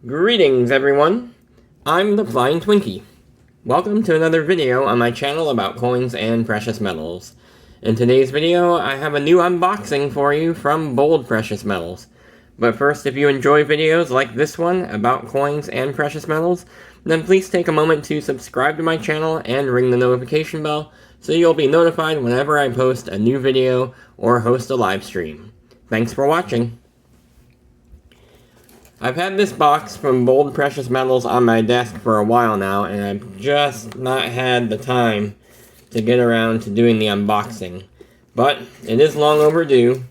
Greetings everyone, I'm the Flying Twinkie. Welcome to another video on my channel about coins and precious metals. In today's video, I have a new unboxing for you from Bold Precious Metals. But first, if you enjoy videos like this one about coins and precious metals, then please take a moment to subscribe to my channel and ring the notification bell so you'll be notified whenever I post a new video or host a live stream. Thanks for watching. I've had this box from Bold Precious Metals on my desk for a while now, and I've just not had the time to get around to doing the unboxing. But it is long overdue,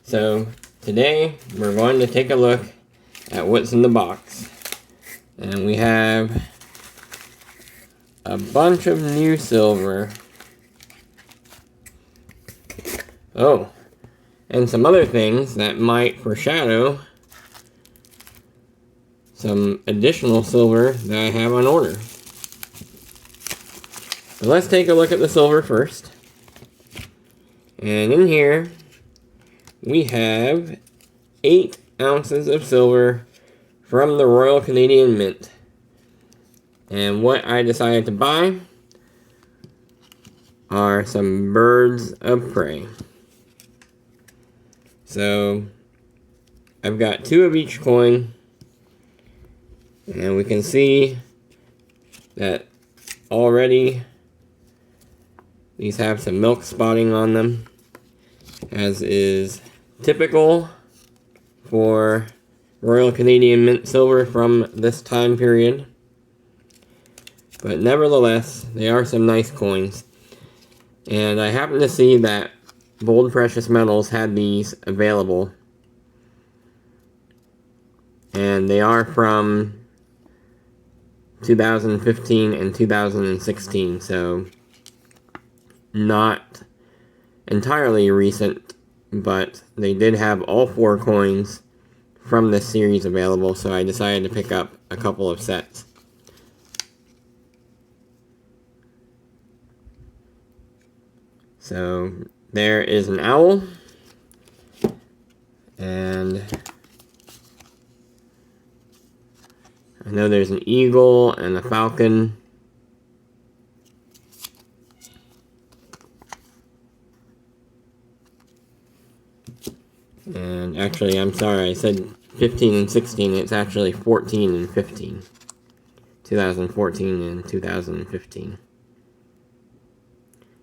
so today we're going to take a look at what's in the box. And we have a bunch of new silver. Oh, and some other things that might foreshadow some additional silver that I have on order. So let's take a look at the silver first. And in here, we have 8 ounces of silver from the Royal Canadian Mint. And what I decided to buy are some birds of prey. So I've got 2 of each coin. And we can see that already these have some milk spotting on them, as is typical for Royal Canadian Mint silver from this time period. But nevertheless, they are some nice coins. And I happen to see that Bold Precious Metals had these available. And they are from 2015 and 2016, so not entirely recent, but they did have all 4 coins from this series available, so I decided to pick up a couple of sets. So there is an owl, and I know there's an eagle and a falcon. And actually, I'm sorry, I said 15 and 16. It's actually 14 and 15. 2014 and 2015.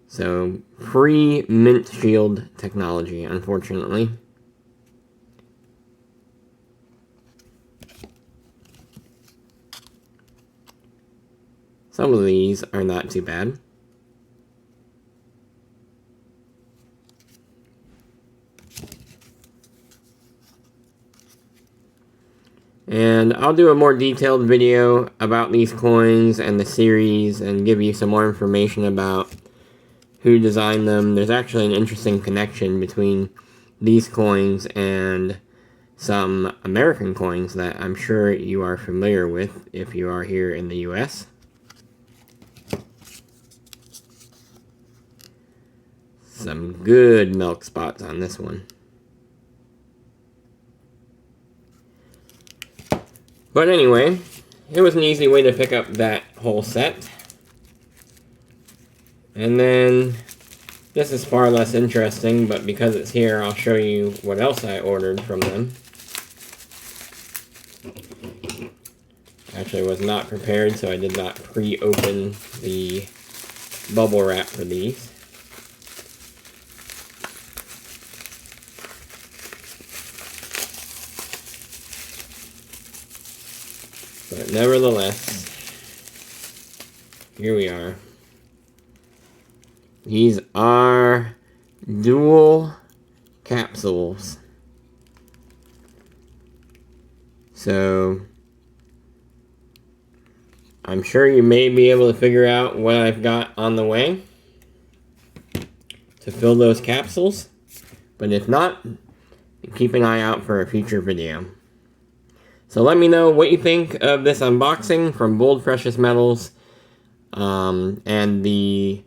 So, pre-mint shield technology, unfortunately. Some of these are not too bad. And I'll do a more detailed video about these coins and the series and give you some more information about who designed them. There's actually an interesting connection between these coins and some American coins that I'm sure you are familiar with if you are here in the US. Some good milk spots on this one. But anyway, it was an easy way to pick up that whole set. And then, this is far less interesting, but because it's here, I'll show you what else I ordered from them. Actually, I was not prepared, so I did not pre-open the bubble wrap for these. But nevertheless, here we are. These are dual capsules. So, I'm sure you may be able to figure out what I've got on the way to fill those capsules. But if not, keep an eye out for a future video. So let me know what you think of this unboxing from Bold Precious Metals and the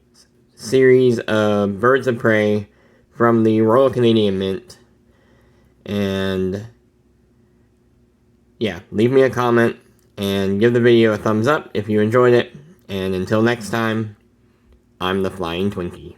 series of birds of prey from the Royal Canadian Mint. And yeah, leave me a comment and give the video a thumbs up if you enjoyed it. And until next time, I'm the Flying Twinkie.